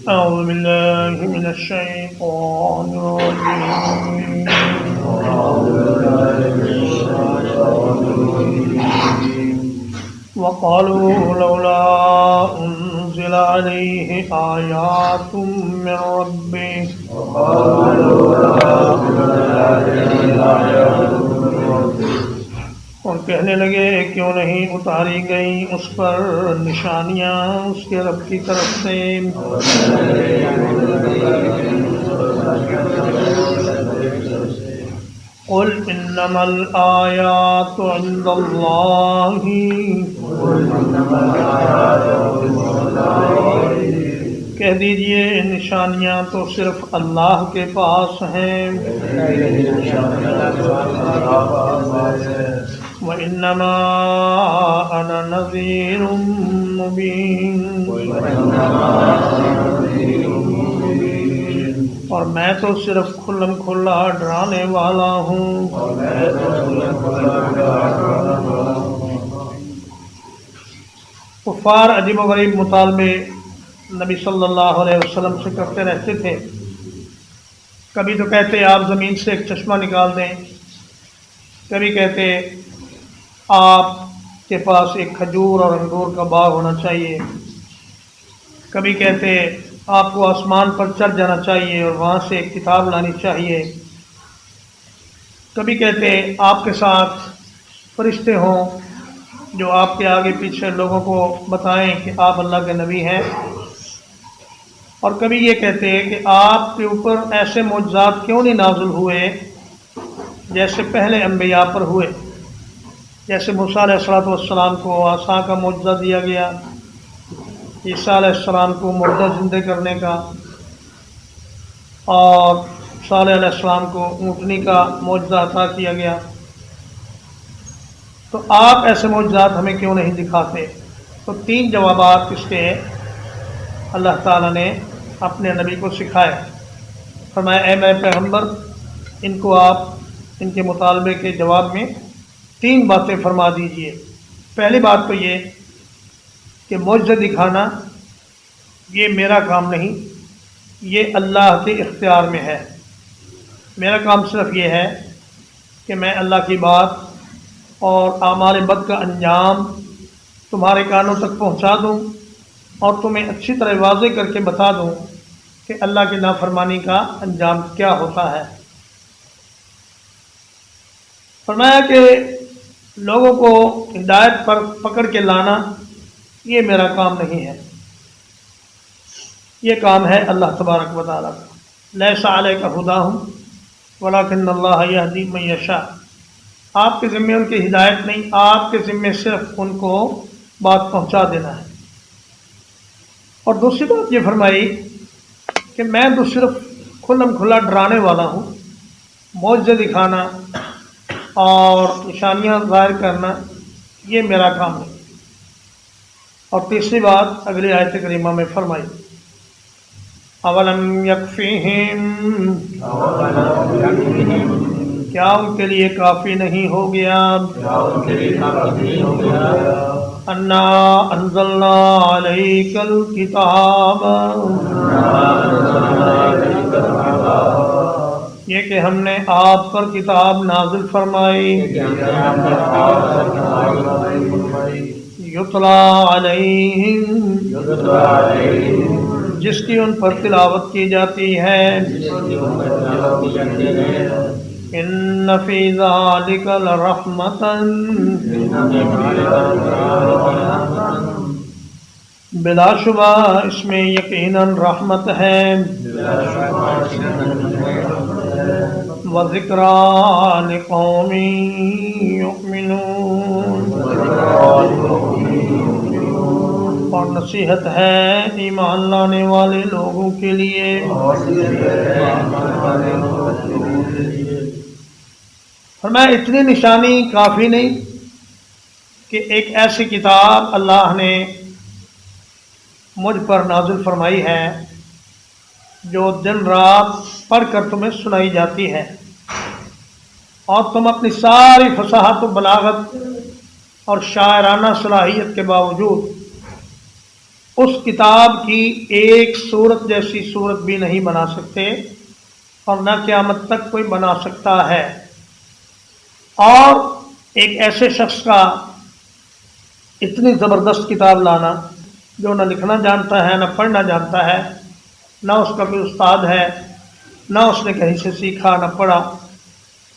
أعوذ بالله من الشيطان الرجيم وقالوا لولا أنزل عليه آيات من ربه اور کہنے لگے کیوں نہیں اتاری گئی اس پر نشانیاں اس کے رب کی طرف سے. قل انما الآیات عند اللہ کہہ دیجئے نشانیاں تو صرف اللہ کے پاس ہیں. وَإِنَّمَا أَنَا نَذِيرٌ مُبِينٌ اور میں تو صرف کھلم کھلا ڈرانے والا ہوں. کفار عجیب و غریب مطالبے نبی صلی اللہ علیہ وسلم سے کرتے رہتے تھے. کبھی تو کہتے آپ زمین سے ایک چشمہ نکال دیں، کبھی کہتے آپ کے پاس ایک کھجور اور انگور کا باغ ہونا چاہیے، کبھی کہتے آپ کو آسمان پر چڑھ جانا چاہیے اور وہاں سے ایک کتاب لانی چاہیے، کبھی کہتے آپ کے ساتھ فرشتے ہوں جو آپ کے آگے پیچھے لوگوں کو بتائیں کہ آپ اللہ کے نبی ہیں، اور کبھی یہ کہتے کہ آپ کے اوپر ایسے معجزات کیوں نہیں نازل ہوئے جیسے پہلے انبیاء پر ہوئے. جیسے موسیٰ علیہ السلام کو عصا کا معجزہ دیا گیا، عیسیٰ علیہ السلام کو مردہ زندہ کرنے کا، اور صالح علیہ السلام کو اونٹنی کا معجزہ عطا کیا گیا. تو آپ ایسے معجزات ہمیں کیوں نہیں دکھاتے؟ تو 3 جوابات اس کے اللہ تعالیٰ نے اپنے نبی کو سکھائے. فرمایا اے میرے پیغمبر، ان کو آپ ان کے مطالبے کے جواب میں 3 باتیں فرما دیجئے. پہلی بات تو یہ کہ معجزہ دکھانا یہ میرا کام نہیں، یہ اللہ کے اختیار میں ہے. میرا کام صرف یہ ہے کہ میں اللہ کی بات اور اعمال بد کا انجام تمہارے کانوں تک پہنچا دوں اور تمہیں اچھی طرح واضح کر کے بتا دوں کہ اللہ کی نافرمانی کا انجام کیا ہوتا ہے. فرمایا کہ لوگوں کو ہدایت پر پکڑ کے لانا یہ میرا کام نہیں ہے، یہ کام ہے اللہ تبارک و تعالیٰ کا. لیس علیک ھداھم ولکن اللہ یہدی من یشاء. آپ کے ذمے ان کی ہدایت نہیں، آپ کے ذمے صرف ان کو بات پہنچا دینا ہے. اور دوسری بات یہ فرمائی کہ میں تو صرف کھلم کھلا ڈرانے والا ہوں، معجزے دکھانا اور نشانیاں ظاہر کرنا یہ میرا کام نہیں. اور تیسری بات اگلی آیت کریمہ میں فرمائی اولم یکفیہم، کیا ان کے لیے کافی نہیں ہو گیا انا انزلنا علیک الکتاب، یہ کہ ہم نے آپ پر کتاب نازل فرمائی، یتلا علیہم، جس کی ان پر تلاوت کی جاتی ہے، ان فی ذالک لرحمۃ، بلا شبہ اس میں یقیناً رحمت ہے، وذکریٰ لقوم یؤمنون، اور نصیحت ہے ایمان لانے والے لوگوں کے لیے. فرمایا اتنی نشانی کافی نہیں کہ ایک ایسی کتاب اللہ نے مجھ پر نازل فرمائی ہے جو دن رات پڑھ کر تمہیں سنائی جاتی ہے، اور تم اپنی ساری فصاحت و بلاغت اور شاعرانہ صلاحیت کے باوجود اس کتاب کی ایک صورت جیسی صورت بھی نہیں بنا سکتے اور نہ قیامت تک کوئی بنا سکتا ہے۔ اور ایک ایسے شخص کا اتنی زبردست کتاب لانا جو نہ لکھنا جانتا ہے، نہ پڑھنا جانتا ہے، نہ اس کا کوئی استاد ہے، نہ اس نے کہیں سے سیکھا نہ پڑھا،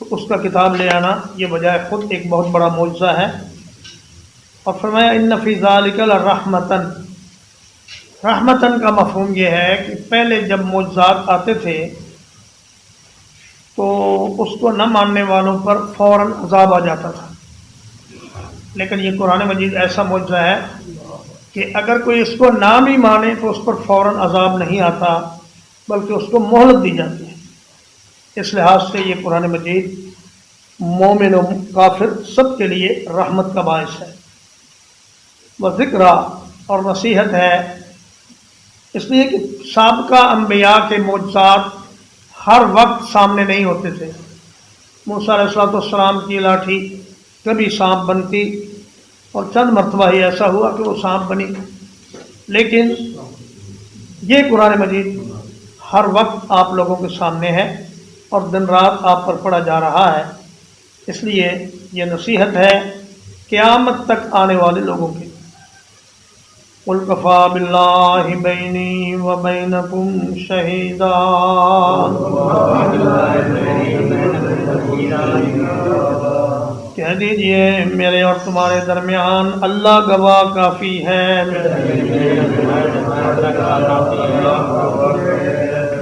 تو اس کا کتاب لے آنا یہ بجائے خود ایک بہت بڑا معجزہ ہے۔ اور فرمایا ان فی ذالک لرحمتن، رحمتن کا مفہوم یہ ہے کہ پہلے جب معجزات آتے تھے تو اس کو نہ ماننے والوں پر فوراً عذاب آ جاتا تھا، لیکن یہ قرآن مجید ایسا معجزہ ہے کہ اگر کوئی اس کو نہ بھی مانے تو اس پر فوراً عذاب نہیں آتا، بلکہ اس کو مہلت دی جاتی ہے۔ اس لحاظ سے یہ قرآن مجید مومن و کافر سب کے لیے رحمت کا باعث ہے، وہ ذکر اور نصیحت ہے، اس لیے کہ سابقہ انبیاء کے معجزات ہر وقت سامنے نہیں ہوتے تھے۔ موسیٰ علیہ السلام کی لاٹھی کبھی سانپ بنتی اور چند مرتبہ ہی ایسا ہوا کہ وہ سانپ بنی، لیکن یہ قرآن مجید ہر وقت آپ لوگوں کے سامنے ہے اور دن رات آپ پر پڑھا جا رہا ہے، اس لیے یہ نصیحت ہے قیامت تک آنے والے لوگوں کی۔ قُلْ كَفَىٰ بِاللَّهِ بَيْنِي وَبَيْنَكُمْ شَهِيدًا، کہہ دیجئے میرے اور تمہارے درمیان اللہ گواہ کافی ہے۔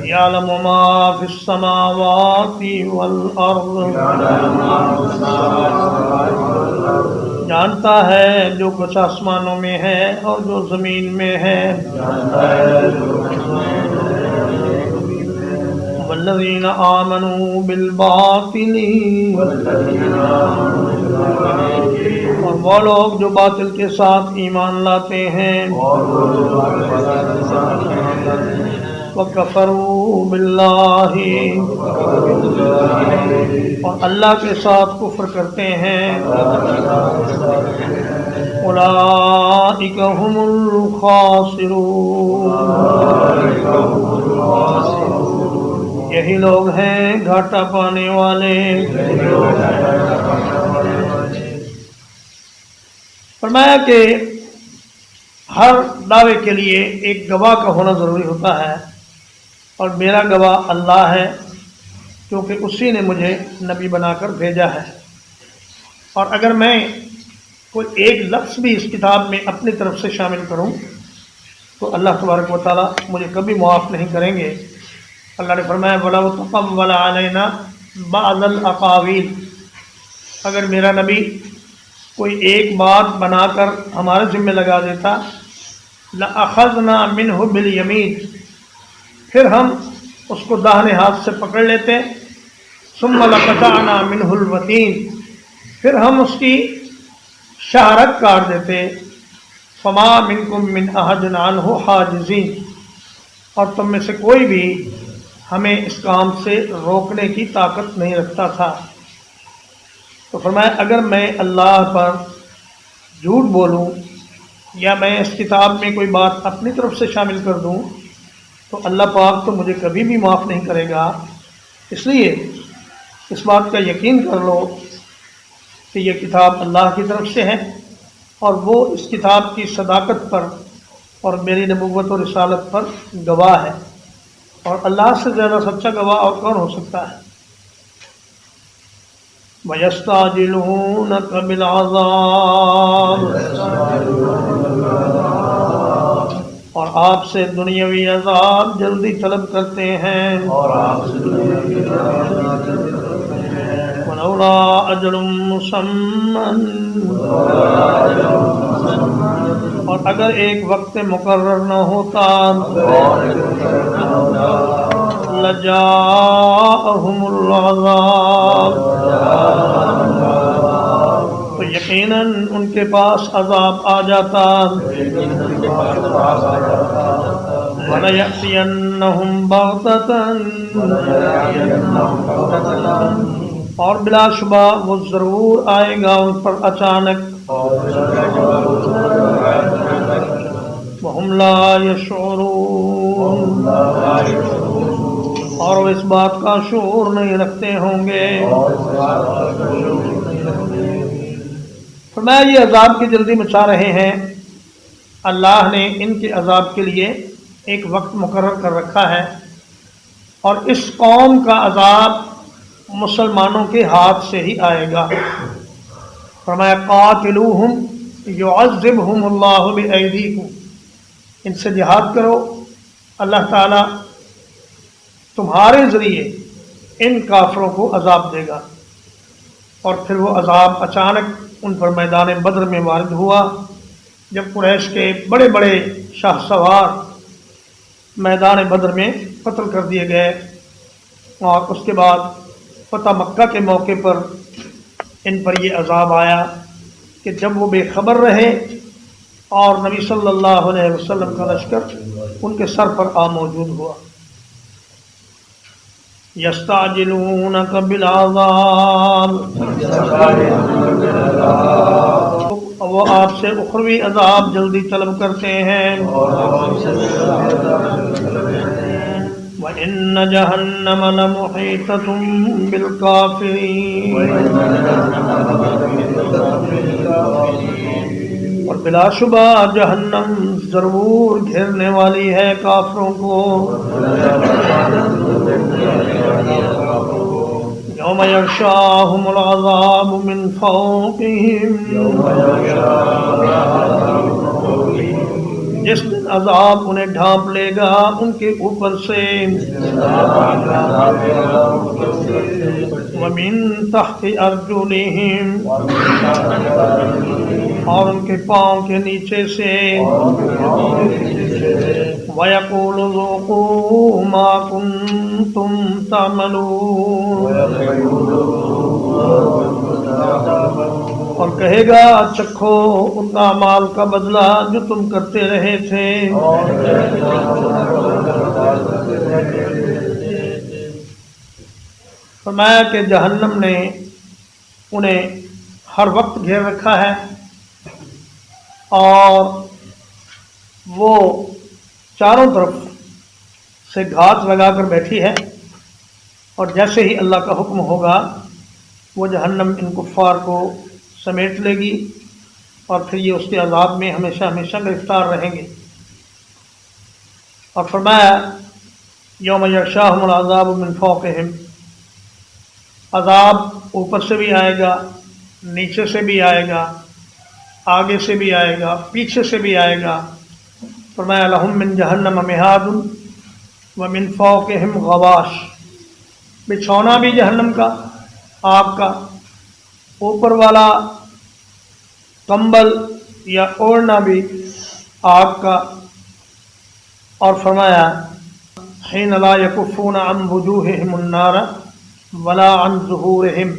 یعلم ما فی السماوات والارض، جانتا ہے جو کچھ آسمانوں میں ہے اور جو زمین میں ہے۔ والذین آمنوا بالباطل، اور وہ لوگ جو باطل کے ساتھ ایمان لاتے ہیں۔ وَكَفَرُوا بِاللَّهِ، اور اللہ کے ساتھ کفر کرتے ہیں۔ اولئک هم الخاسرون، یہی لوگ ہیں گھاٹا پانے والے۔ فرمایا کہ ہر دعوے کے لیے ایک گواہ کا ہونا ضروری ہوتا ہے، اور میرا گواہ اللہ ہے، کیونکہ اسی نے مجھے نبی بنا کر بھیجا ہے۔ اور اگر میں کوئی ایک لفظ بھی اس کتاب میں اپنی طرف سے شامل کروں تو اللہ تبارک و تعالیٰ مجھے کبھی معاف نہیں کریں گے۔ اللہ نے فرمایا وَلَوْ تَقَوَّلَ عَلَيْنَا بَعْضَ الْأَقَاوِيلِ، اگر میرا نبی کوئی ایک بات بنا کر ہمارے ذمہ لگا دیتا، لَأَخَذْنَا مِنْهُ بِالْيَمِينِ، پھر ہم اس کو داہنے ہاتھ سے پکڑ لیتے، ثُمَّ لَقَطَعْنَا مِنْهُ الْوَتِينَ، پھر ہم اس کی شہرت کاٹ دیتے۔ فَمَا مِنْكُمْ مِنْ أَحَدٍ عَنْهُ حَاجِزِينَ، اور تم میں سے کوئی بھی ہمیں اس کام سے روکنے کی طاقت نہیں رکھتا تھا۔ تو فرمایا اگر میں اللہ پر جھوٹ بولوں یا میں اس کتاب میں کوئی بات اپنی طرف سے شامل کر دوں تو اللہ پاک تو مجھے کبھی بھی معاف نہیں کرے گا۔ اس لیے اس بات کا یقین کر لو کہ یہ کتاب اللہ کی طرف سے ہے، اور وہ اس کتاب کی صداقت پر اور میری نبوت و رسالت پر گواہ ہے، اور اللہ سے زیادہ سچا گواہ اور کون ہو سکتا ہے۔ وَيَسْتَعْجِلُونَكَ بِالْعَذَابِ، اور آپ سے دنیاوی عذاب جلدی طلب کرتے ہیں۔ وَلَوْلَا أَجَلٌ مُّسَمًّى، اور اگر ایک وقت مقرر نہ ہوتا، لَجَاءَهُمُ الْعَذَابُ، تو یقیناً ان کے پاس عذاب آ جاتا۔ وَلَيَأْتِيَنَّهُمْ بَغْتَةً، اور بلا شبہ وہ ضرور آئے گا ان پر اچانک۔ وَهُمْ وهم لا يشعرون، اور وہ اس بات کا شعور نہیں رکھتے ہوں گے۔ فرمایا یہ عذاب کی جلدی مچا رہے ہیں، اللہ نے ان کے عذاب کے لیے ایک وقت مقرر کر رکھا ہے، اور اس قوم کا عذاب مسلمانوں کے ہاتھ سے ہی آئے گا۔ فرمایا قاتلوہم یعذبہم اللہ بأیدیکم، ان سے جہاد کرو، اللہ تعالیٰ تمہارے ذریعے ان کافروں کو عذاب دے گا۔ اور پھر وہ عذاب اچانک ان پر میدان بدر میں وارد ہوا، جب قریش کے بڑے بڑے شاہ سوار میدان بدر میں قتل کر دیے گئے، اور اس کے بعد فتح مکہ کے موقع پر ان پر یہ عذاب آیا کہ جب وہ بے خبر رہے اور نبی صلی اللہ علیہ وسلم کا لشکر ان کے سر پر آ موجود ہوا۔ یستعجلونک بالعذاب، وہ آپ سے اخروی عذاب جلدی طلب کرتے ہیں۔ وَإِنَّ جَهَنَّمَ لَمُحِيطَةٌ بِالْكَافِرِينَ، اور بلا شبہ جہنم ضرور گھیرنے والی ہے کافروں کو۔ یوم یغشاہم العذاب من فوقہم، جس دن عذاب انہیں ڈھانپ لے گا ان کے اوپر سے، وَمِن تَحْتِ أَرْجُلِهِمْ، اور ان کے پاؤں کے نیچے سے، وَيَقُولُ ذُوقُوا مَا كُنتُمْ تَعْمَلُونَ، اور کہے گا چکھو ان اعمال کا بدلہ جو تم کرتے رہے تھے۔ فرمایا کہ جہنم نے انہیں ہر وقت گھیر رکھا ہے، اور وہ چاروں طرف سے گھات لگا کر بیٹھی ہے، اور جیسے ہی اللہ کا حکم ہوگا وہ جہنم ان کفار کو سمیٹ لے گی، اور پھر یہ اس کے عذاب میں ہمیشہ ہمیشہ گرفتار رہیں گے۔ اور فرمایا یوم یغشاہم العذاب من فوقہم، عذاب اوپر سے بھی آئے گا، نیچے سے بھی آئے گا، آگے سے بھی آئے گا، پیچھے سے بھی آئے گا۔ فرمایا لہم من جہنم مہاد ومن فوقہم غواش، بچھونا بھی جہنم کا آگ کا، اوپر والا کمبل یا اوڑھنا بھی آگ کا۔ اور فرمایا حین لا یکفون عن وجوہہم النار ولا عن ظہورہم،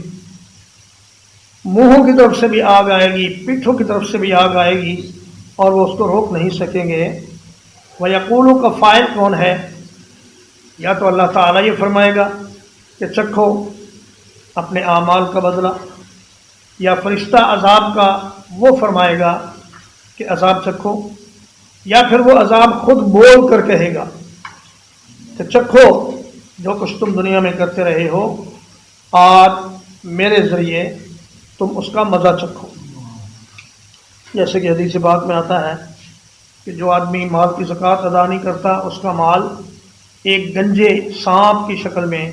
منہوں کی طرف سے بھی آگ آئے گی، پیٹھوں کی طرف سے بھی آگ آئے گی، اور وہ اس کو روک نہیں سکیں گے۔ وَيَقُولُ کا فاعل کون ہے؟ یا تو اللہ تعالیٰ یہ فرمائے گا کہ چکھو اپنے اعمال کا بدلہ، یا فرشتہ عذاب کا وہ فرمائے گا کہ عذاب چکھو، یا پھر وہ عذاب خود بول کر کہے گا کہ چکھو جو کچھ تم دنیا میں کرتے رہے ہو، آج میرے ذریعے تم اس کا مزہ چکھو۔ جیسے کہ حدیث پاک میں آتا ہے کہ جو آدمی مال کی زکوٰۃ ادا نہیں کرتا، اس کا مال ایک گنجے سانپ کی شکل میں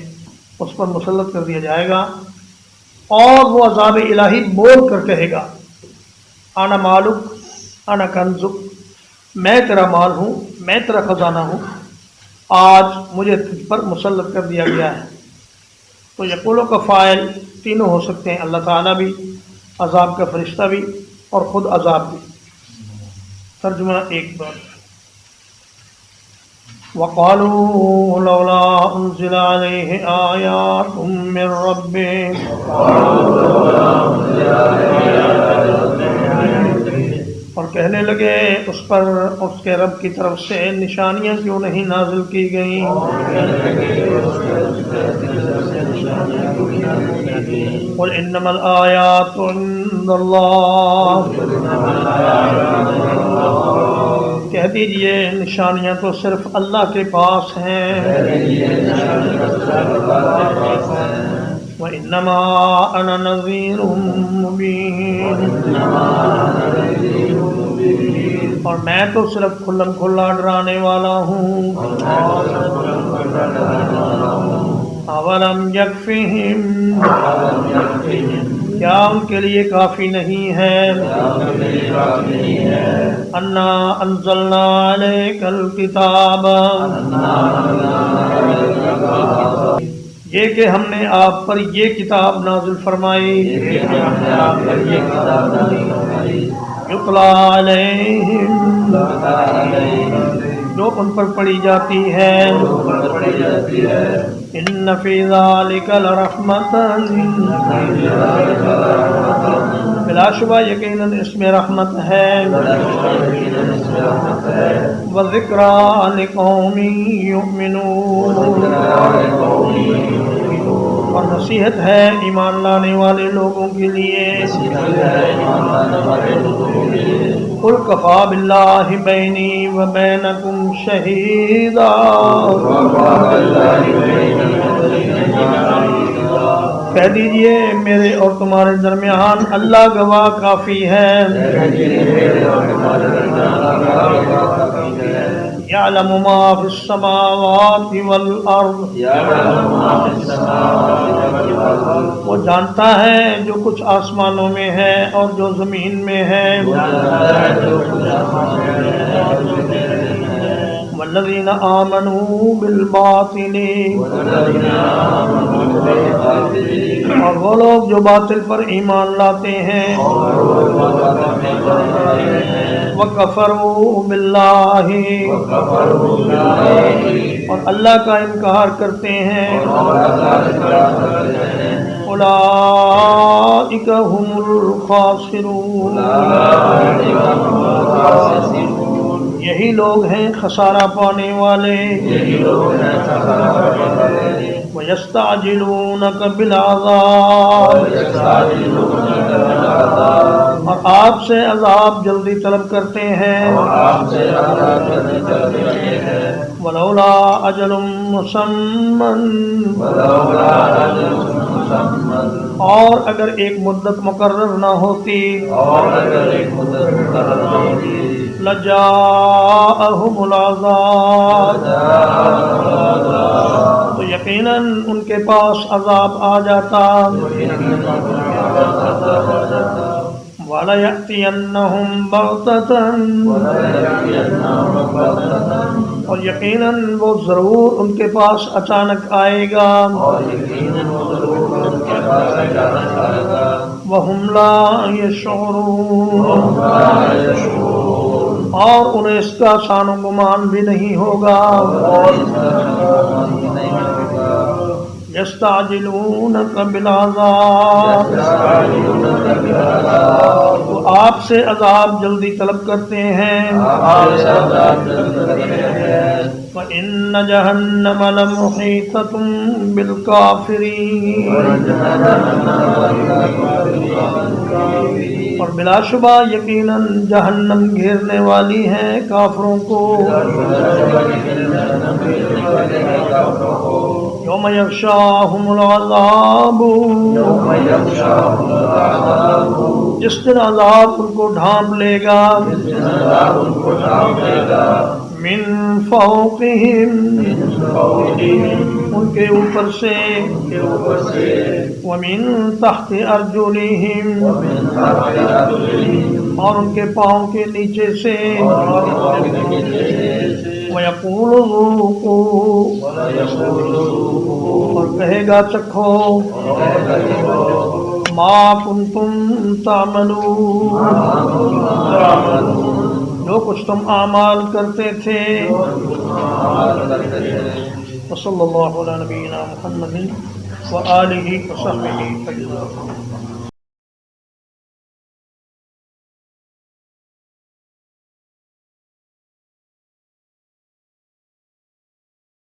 اس پر مسلط کر دیا جائے گا، اور وہ عذاب الہی بول کر کہے گا انا مالک انا کنزک، میں تیرا مال ہوں، میں تیرا خزانہ ہوں، آج مجھے تجھ پر مسلط کر دیا گیا ہے۔ تو یقولوں کا فاعل تینوں ہو سکتے ہیں، اللہ تعالیٰ بھی، عذاب کا فرشتہ بھی، اور خود عذاب بھی۔ ترجمہ ایک بار وَقَالُوا لَوْلَا أُنزِلَ عَلَيْهِ آيَاتٌ مِّن رَّبِّهِ، اور کہنے لگے اس پر اس کے رب کی طرف سے نشانیاں کیوں نہیں نازل کی گئیں۔ قُلْ إِنَّمَا الْآيَاتُ عِندَ اللَّهِ، کہہ دیجئے نشانیاں تو صرف اللہ کے پاس ہیں، وَإِنَّمَا أَنَا نَذِيرٌ مُبِينٌ، اور میں تو صرف کھلم کھلا ڈرانے والا ہوں۔ اَوَلَمْ يَكْفِهِمْ، کیا ان کے لیے کافی نہیں ہے، اَنَّا أَنزَلْنَا عَلَيْكَ الْكِتَابَ، یہ کہ ہم نے آپ پر یہ کتاب نازل فرمائی، یتلا علیہم، جو ان پر پڑھی جاتی ہے، ان فی ذالک لرحمۃ، بلا شبہ یقیناً اس میں رحمت ہے، وذکریٰ لقوم یؤمنون، اور نصیحت ہے ایمان لانے والے لوگوں کے لیے۔ قل کفی باللہ بینی وبینکم شہیدا، کہہ دیجئے میرے اور تمہارے درمیان اللہ گواہ کافی ہے۔ یعلم ما فی السماوات والارض، وہ جانتا ہے جو کچھ آسمانوں میں ہے اور جو زمین میں ہے۔ والذین آمنوا بالباطل، اور وہ لوگ جو باطل پر ایمان لاتے ہیں، وکفروا باللہ، اور اللہ کا انکار کرتے ہیں، اولئک هم الخاسرون، یہی لوگ ہیں خسارہ پانے والے۔ وَيَسْتَعْجِلُونَكَ بِالْعَذَابِ، اور آپ سے عذاب جلدی طلب کرتے ہیں۔ وَلَوْلَا أَجَلٌ مُّسَمًّى، اور اگر ایک مدت مقرر نہ ہوتی، لَجَاءَهُمُ الْعَذَابُ، تو یقیناً ان کے پاس عذاب آ جاتا۔ وَلَيَأْتِيَنَّهُمْ بَغْتَةً، اور یقیناً وہ ضرور ان کے پاس اچانک آئے گا۔ وَهُمْ لَا يَشْعُرُونَ، اور انہیں اس کا شان و گمان بھی نہیں ہوگا۔ یستعجلونک بالعذاب، وہ آپ سے عذاب جلدی طلب کرتے ہیں۔ وَإِنَّ جَهَنَّمَ لَمُحِيطَةٌ بِالْكَافِرِينَ، اور بلا شبہ یقیناً جہنم گھیرنے والی ہے کافروں کو۔ یوم یغشاہم العذاب، جس دن عذاب ان کو ڈھانپ لے گا۔ من فوقہم، ان کے اوپر سے۔ ومن تحت ارجلہم، اور ان کے پاؤں کے نیچے سے۔ وَيَقُولُ ذُوقُوا، اور کہے گا چکھو، ما کنتم تعملون، جو کچھ تم اعمال کرتے تھے۔ وصلی اللہ علی نبینا محمد وآلہ وصحبہ اجمعین۔